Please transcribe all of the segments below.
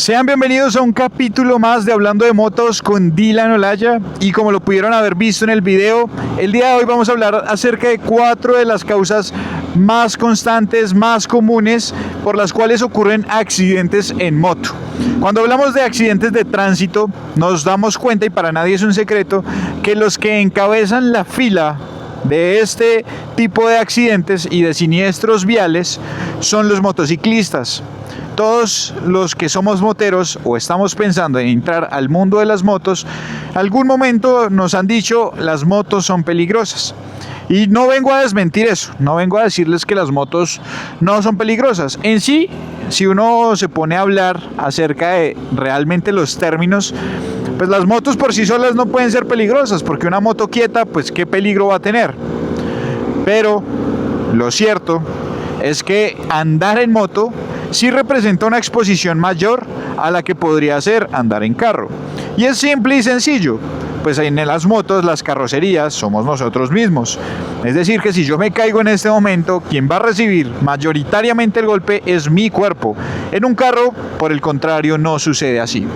Sean bienvenidos a un capítulo más de Hablando de Motos con Dylan Olaya, y como lo pudieron haber visto en el video, el día de hoy vamos a hablar acerca de 4 de las causas más constantes, más comunes por las cuales ocurren accidentes en moto. Cuando hablamos de accidentes de tránsito nos damos cuenta, y para nadie es un secreto, que los que encabezan la fila de este tipo de accidentes y de siniestros viales son los motociclistas. Todos los que somos moteros o estamos pensando en entrar al mundo de las motos, algún momento nos han dicho las motos son peligrosas. Y no vengo a desmentir eso, no vengo a decirles que las motos no son peligrosas. En sí, si uno se pone a hablar acerca de realmente los términos, pues las motos por sí solas no pueden ser peligrosas, porque una moto quieta, pues qué peligro va a tener. Pero lo cierto es que andar en moto sí representa una exposición mayor a la que podría ser andar en carro. Y es simple y sencillo. Pues en las motos, las carrocerías, somos nosotros mismos. Es decir, que si yo me caigo en este momento, quien va a recibir mayoritariamente el golpe es mi cuerpo. En un carro, por el contrario, no sucede así.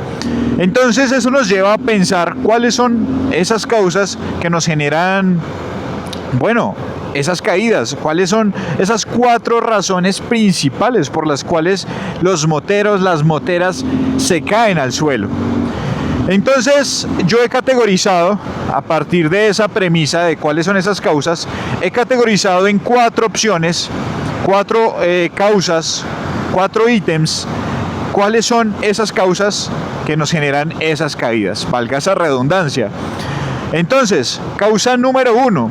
Entonces eso nos lleva a pensar cuáles son esas causas que nos generan, esas caídas. ¿Cuáles son esas 4 razones principales por las cuales los moteros, las moteras se caen al suelo? Entonces yo he categorizado, a partir de esa premisa de cuáles son esas causas, he categorizado en 4 opciones, 4 causas, 4 ítems, cuáles son esas causas que nos generan esas caídas, valga esa redundancia. Entonces, causa número 1.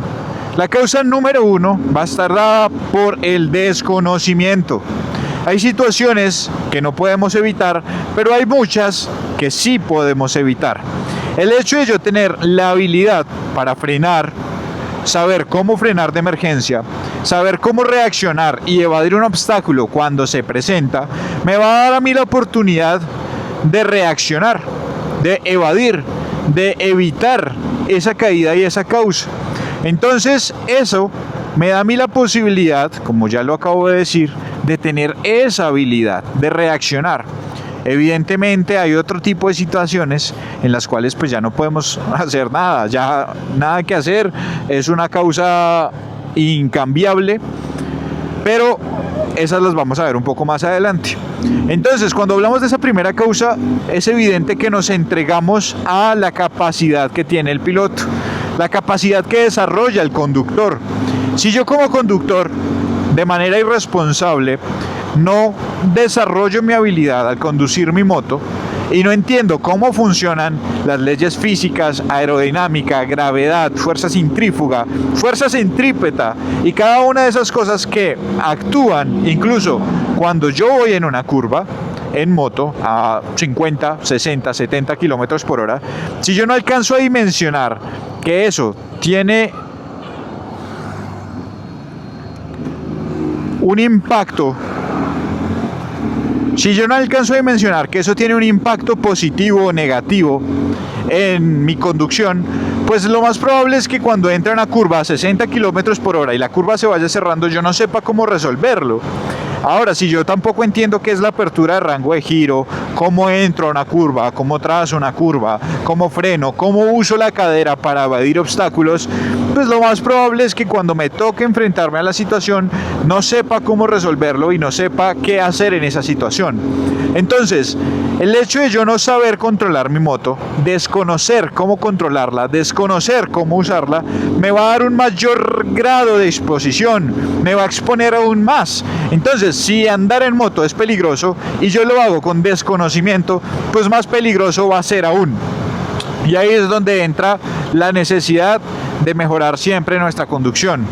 La causa número 1 va a estar dada por el desconocimiento. Hay situaciones que no podemos evitar, pero hay muchas que sí podemos evitar. El hecho de yo tener la habilidad para frenar, saber cómo frenar de emergencia, saber cómo reaccionar y evadir un obstáculo cuando se presenta, me va a dar a mí la oportunidad de reaccionar, de evadir, de evitar esa caída y esa causa. Entonces eso me da a mí la posibilidad, como ya lo acabo de decir, de tener esa habilidad de reaccionar. Evidentemente hay otro tipo de situaciones en las cuales pues ya no podemos hacer nada, ya nada que hacer, es una causa incambiable, pero esas las vamos a ver un poco más adelante. Entonces, cuando hablamos de esa primera causa, es evidente que nos entregamos a la capacidad que tiene el piloto, la capacidad que desarrolla el conductor. Si yo como conductor, de manera irresponsable, no desarrollo mi habilidad al conducir mi moto y no entiendo cómo funcionan las leyes físicas, aerodinámica, gravedad, fuerza centrífuga, fuerza centrípeta y cada una de esas cosas que actúan incluso cuando yo voy en una curva en moto a 50, 60, 70 kilómetros por hora, si yo no alcanzo a dimensionar que eso tiene un impacto, si yo no alcanzo a dimensionar que eso tiene un impacto positivo o negativo en mi conducción, pues lo más probable es que cuando entre a una curva a 60 kilómetros por hora y la curva se vaya cerrando, yo no sepa cómo resolverlo. Ahora, si yo tampoco entiendo qué es la apertura de rango de giro, cómo entro a una curva, cómo trazo una curva, cómo freno, cómo uso la cadera para evadir obstáculos, pues lo más probable es que cuando me toque enfrentarme a la situación no sepa cómo resolverlo y no sepa qué hacer en esa situación. Entonces, el hecho de yo no saber controlar mi moto, desconocer cómo controlarla, desconocer cómo usarla, me va a dar un mayor grado de exposición, me va a exponer aún más. Entonces, si andar en moto es peligroso y yo lo hago con desconocimiento, pues más peligroso va a ser aún. Y ahí es donde entra la necesidad de mejorar siempre nuestra conducción.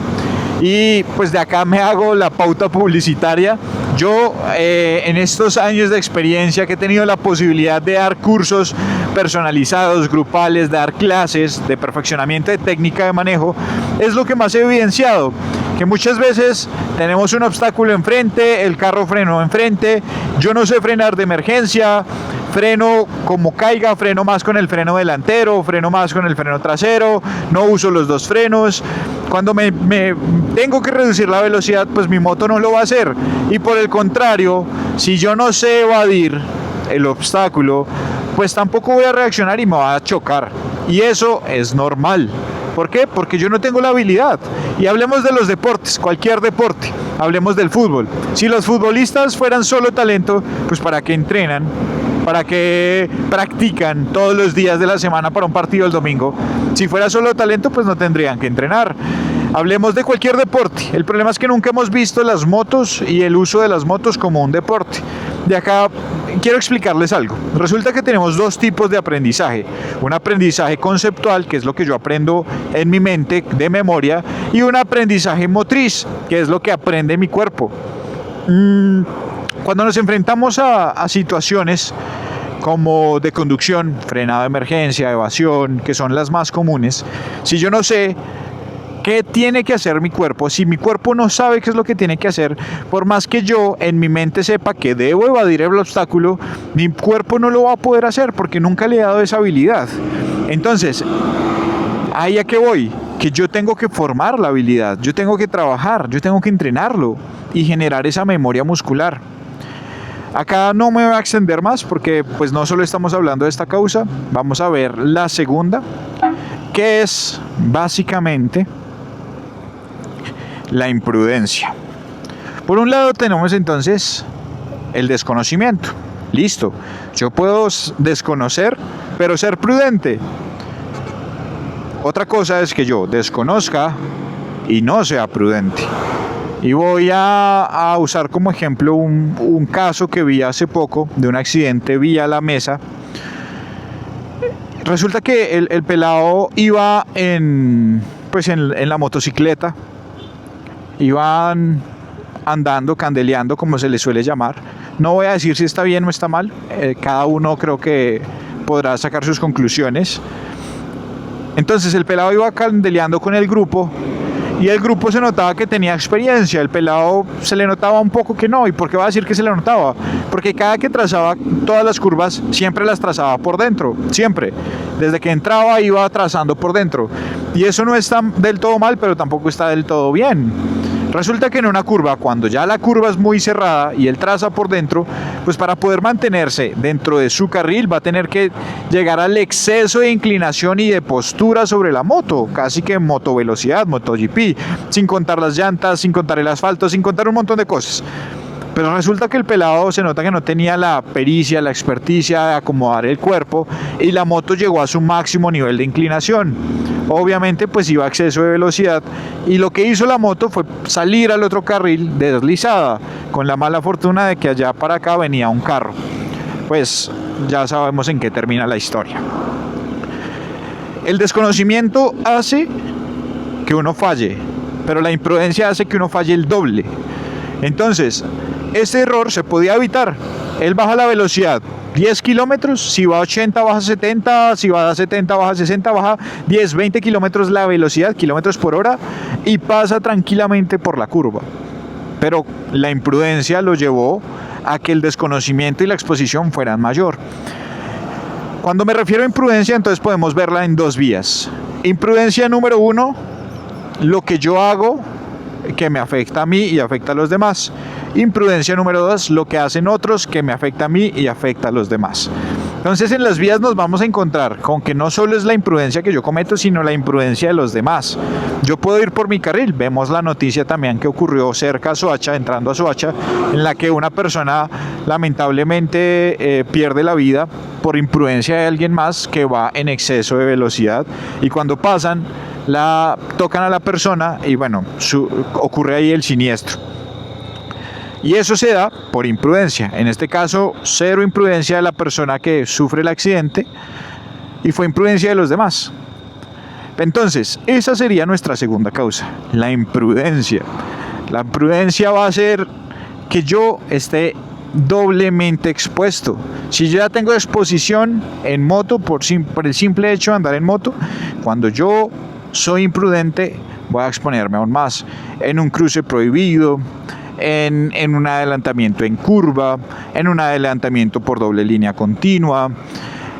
Y pues de acá me hago la pauta publicitaria. Yo en estos años de experiencia que he tenido la posibilidad de dar cursos personalizados, grupales, de dar clases de perfeccionamiento de técnica de manejo, es lo que más he evidenciado, que muchas veces tenemos un obstáculo enfrente, el carro frenó enfrente, yo no sé frenar de emergencia, freno como caiga, freno más con el freno delantero, freno más con el freno trasero, no uso los dos frenos. Cuando me tengo que reducir la velocidad, pues mi moto no lo va a hacer. Y por el contrario, si yo no sé evadir el obstáculo, pues tampoco voy a reaccionar y me va a chocar. Y eso es normal. ¿Por qué? Porque yo no tengo la habilidad. Y hablemos de los deportes, cualquier deporte. Hablemos del fútbol. Si los futbolistas fueran solo talento, pues ¿para qué entrenan? ¿Para qué practican todos los días de la semana para un partido el domingo? Si fuera solo talento, pues no tendrían que entrenar. Hablemos de cualquier deporte. El problema es que nunca hemos visto las motos y el uso de las motos como un deporte. De acá quiero explicarles algo. Resulta que tenemos dos tipos de aprendizaje. Un aprendizaje conceptual, que es lo que yo aprendo en mi mente de memoria, y un aprendizaje motriz, que es lo que aprende mi cuerpo. Cuando nos enfrentamos a situaciones como de conducción, frenado de emergencia, evasión, que son las más comunes, si yo no sé ¿qué tiene que hacer mi cuerpo? Si mi cuerpo no sabe qué es lo que tiene que hacer, por más que yo en mi mente sepa que debo evadir el obstáculo, mi cuerpo no lo va a poder hacer porque nunca le he dado esa habilidad. Entonces, ¿ahí a qué voy? Que yo tengo que formar la habilidad, yo tengo que trabajar, yo tengo que entrenarlo y generar esa memoria muscular. Acá no me voy a extender más porque pues no solo estamos hablando de esta causa, vamos a ver la segunda, que es básicamente la imprudencia. Por un lado tenemos entonces el desconocimiento. Listo, yo puedo desconocer, pero ser prudente. Otra cosa es que yo desconozca y no sea prudente. Y voy a usar como ejemplo un caso que vi hace poco de un accidente vía la mesa. Resulta que el pelado iba en la motocicleta, iban andando, candeleando, como se le suele llamar. No voy a decir si está bien o está mal, cada uno creo que podrá sacar sus conclusiones. Entonces el pelado iba candeleando con el grupo y el grupo se notaba que tenía experiencia. El pelado se le notaba un poco que no. ¿Y por qué va a decir que se le notaba? Porque cada que trazaba todas las curvas, siempre las trazaba por dentro. Siempre. Desde que entraba iba trazando por dentro. Y eso no está del todo mal, pero tampoco está del todo bien. Resulta que en una curva, cuando ya la curva es muy cerrada y él traza por dentro, pues para poder mantenerse dentro de su carril va a tener que llegar al exceso de inclinación y de postura sobre la moto, casi que motovelocidad, MotoGP, sin contar las llantas, sin contar el asfalto, sin contar un montón de cosas. Pero resulta que el pelado se nota que no tenía la pericia, la experticia de acomodar el cuerpo y la moto llegó a su máximo nivel de inclinación. Obviamente pues iba a exceso de velocidad y lo que hizo la moto fue salir al otro carril deslizada, con la mala fortuna de que allá para acá venía un carro. Pues ya sabemos en qué termina la historia. El desconocimiento hace que uno falle, pero la imprudencia hace que uno falle el doble. Entonces, este error se podía evitar. Él baja la velocidad 10 kilómetros, si va a 80 baja 70, si va a 70 baja 60, baja 10, 20 kilómetros la velocidad, kilómetros por hora, y pasa tranquilamente por la curva. Pero la imprudencia lo llevó a que el desconocimiento y la exposición fueran mayor. Cuando me refiero a imprudencia, entonces podemos verla en dos vías. Imprudencia número uno, lo que yo hago que me afecta a mí y afecta a los demás. Imprudencia número dos, lo que hacen otros que me afecta a mí y afecta a los demás. Entonces en las vías nos vamos a encontrar con que no solo es la imprudencia que yo cometo, sino la imprudencia de los demás. Yo puedo ir por mi carril. Vemos la noticia también que ocurrió cerca a Soacha, entrando a Soacha, en la que una persona lamentablemente pierde la vida por imprudencia de alguien más que va en exceso de velocidad, y cuando pasan la tocan a la persona y bueno, ocurre ahí el siniestro. Y eso se da por imprudencia. En este caso, cero imprudencia de la persona que sufre el accidente y fue imprudencia de los demás. Entonces, esa sería nuestra segunda causa, la imprudencia. La imprudencia va a hacer que yo esté doblemente expuesto. Si yo ya tengo exposición en moto por el simple hecho de andar en moto, cuando yo soy imprudente voy a exponerme aún más en un cruce prohibido, en un adelantamiento en curva, en un adelantamiento por doble línea continua,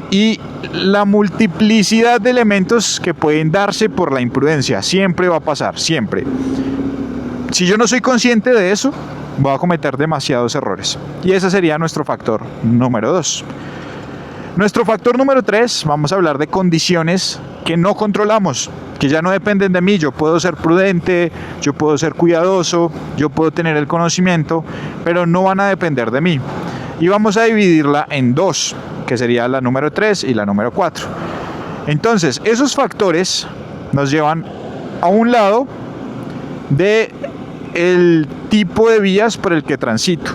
y la multiplicidad de elementos que pueden darse por la imprudencia siempre va a pasar, siempre. Si yo no soy consciente de eso, voy a cometer demasiados errores. Y ese sería nuestro factor número 2. Nuestro factor número 3, vamos a hablar de condiciones que no controlamos, que ya no dependen de mí. Yo puedo ser prudente, yo puedo ser cuidadoso, yo puedo tener el conocimiento, pero no van a depender de mí. Y vamos a dividirla en 2, que sería la número 3 y la número 4. Entonces, esos factores nos llevan a un lado del tipo de vías por el que transito,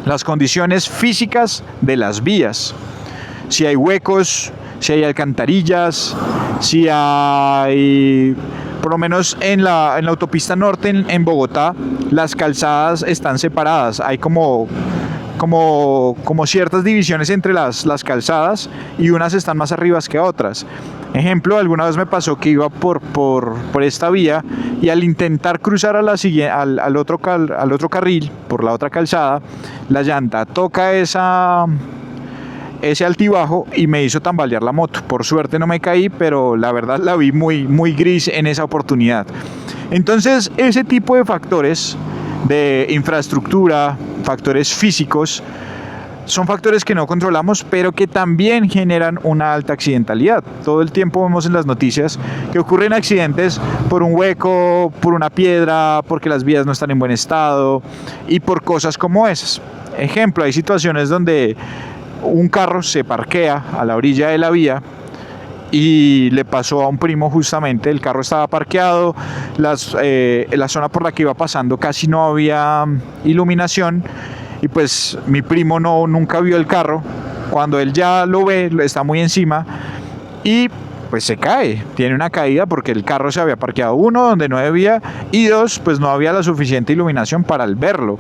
las condiciones físicas de las vías. Si hay huecos, si hay alcantarillas, si hay, por lo menos en la autopista norte en Bogotá, las calzadas están separadas. Hay como ciertas divisiones entre las calzadas y unas están más arriba que otras. Ejemplo, alguna vez me pasó que iba por esta vía y al intentar cruzar al otro carril, por la otra calzada, la llanta toca ese altibajo y me hizo tambalear la moto. Por suerte no me caí, pero la verdad la vi muy gris en esa oportunidad. Entonces, ese tipo de factores de infraestructura, factores físicos, son factores que no controlamos, pero que también generan una alta accidentalidad. Todo el tiempo vemos en las noticias que ocurren accidentes por un hueco, por una piedra, porque las vías no están en buen estado y por cosas como esas. Ejemplo, hay situaciones donde un carro se parquea a la orilla de la vía y le pasó a un primo justamente. El carro estaba parqueado, la zona por la que iba pasando casi no había iluminación y pues mi primo nunca vio el carro. Cuando él ya lo ve, está muy encima y pues se cae, tiene una caída porque el carro se había parqueado, 1, donde no debía, y 2, pues no había la suficiente iluminación para verlo.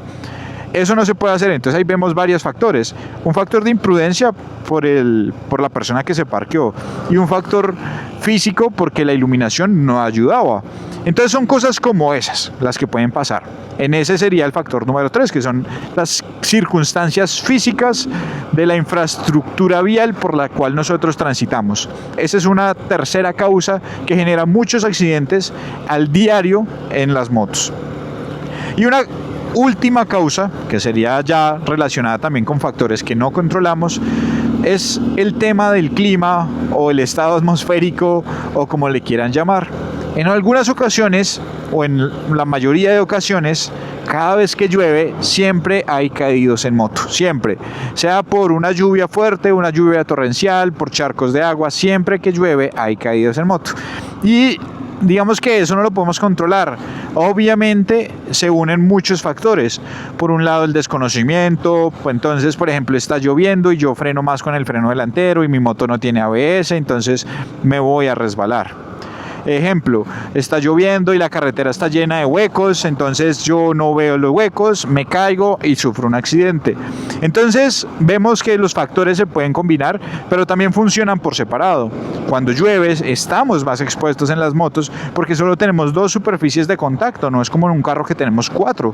Eso no se puede hacer. Entonces ahí vemos varios factores. Un factor de imprudencia por la persona que se parqueó y un factor físico porque la iluminación no ayudaba. Entonces son cosas como esas las que pueden pasar. En ese sería el factor número 3, que son las circunstancias físicas de la infraestructura vial por la cual nosotros transitamos. Esa es una tercera causa que genera muchos accidentes al diario en las motos. Y una última causa, que sería ya relacionada también con factores que no controlamos, es el tema del clima o el estado atmosférico o como le quieran llamar. En algunas ocasiones, o en la mayoría de ocasiones, cada vez que llueve siempre hay caídos en moto, siempre, sea por una lluvia fuerte, una lluvia torrencial, por charcos de agua, siempre que llueve hay caídos en moto. Y digamos que eso no lo podemos controlar. Obviamente se unen muchos factores. Por un lado el desconocimiento, pues entonces por ejemplo está lloviendo y yo freno más con el freno delantero y mi moto no tiene ABS, entonces me voy a resbalar. Ejemplo, está lloviendo y la carretera está llena de huecos, entonces yo no veo los huecos, me caigo y sufro un accidente. Entonces vemos que los factores se pueden combinar, pero también funcionan por separado. Cuando llueve estamos más expuestos en las motos porque solo tenemos 2 superficies de contacto, no es como en un carro que tenemos 4.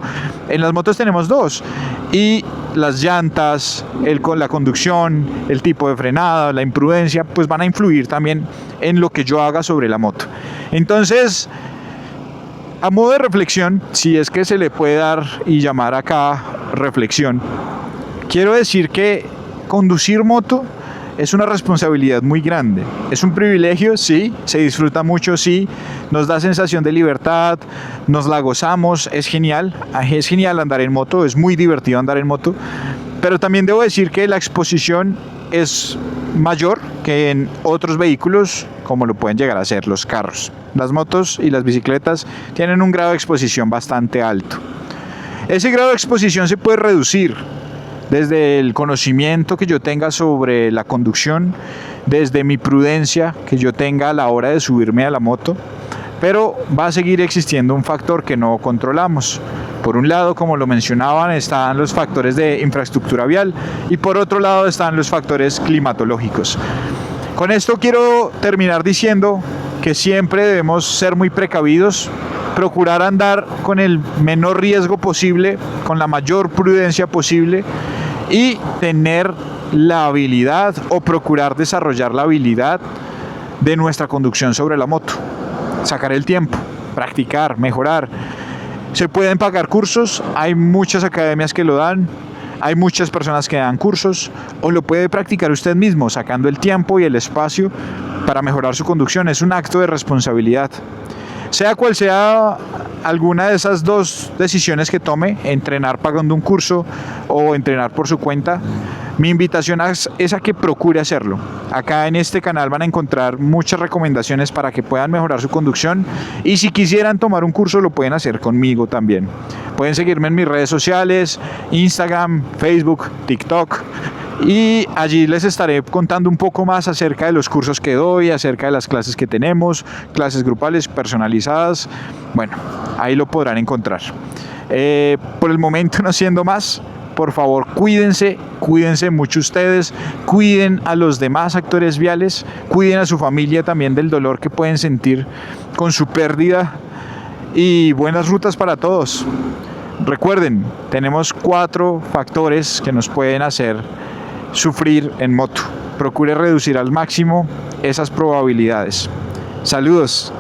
En las motos tenemos 2 y las llantas, la conducción, el tipo de frenada, la imprudencia, pues van a influir también en lo que yo haga sobre la moto. Entonces, a modo de reflexión, si es que se le puede dar y llamar acá reflexión, quiero decir que conducir moto es una responsabilidad muy grande. Es un privilegio, sí, se disfruta mucho, sí, nos da sensación de libertad, nos la gozamos, es genial andar en moto, es muy divertido andar en moto, pero también debo decir que la exposición es mayor que en otros vehículos como lo pueden llegar a ser los carros. Las motos y las bicicletas tienen un grado de exposición bastante alto. Ese grado de exposición se puede reducir desde el conocimiento que yo tenga sobre la conducción, desde mi prudencia que yo tenga a la hora de subirme a la moto, pero va a seguir existiendo un factor que no controlamos. Por un lado, como lo mencionaban, están los factores de infraestructura vial y por otro lado están los factores climatológicos. Con esto quiero terminar diciendo que siempre debemos ser muy precavidos, procurar andar con el menor riesgo posible, con la mayor prudencia posible y tener la habilidad o procurar desarrollar la habilidad de nuestra conducción sobre la moto. Sacar el tiempo, practicar, mejorar. Se pueden pagar cursos, hay muchas academias que lo dan, hay muchas personas que dan cursos, o lo puede practicar usted mismo, sacando el tiempo y el espacio para mejorar su conducción. Es un acto de responsabilidad. Sea cual sea alguna de esas dos decisiones que tome, entrenar pagando un curso o entrenar por su cuenta, mi invitación es a que procure hacerlo. Acá en este canal van a encontrar muchas recomendaciones para que puedan mejorar su conducción, y si quisieran tomar un curso lo pueden hacer conmigo también. Pueden seguirme en mis redes sociales, Instagram, Facebook, TikTok, y allí les estaré contando un poco más acerca de los cursos que doy, acerca de las clases que tenemos, clases grupales, personalizadas. Bueno, ahí lo podrán encontrar. Por el momento, no siendo más, por favor, cuídense mucho ustedes, cuiden a los demás actores viales, cuiden a su familia también del dolor que pueden sentir con su pérdida, y buenas rutas para todos. Recuerden, tenemos 4 factores que nos pueden hacer sufrir en moto. Procure reducir al máximo esas probabilidades. Saludos.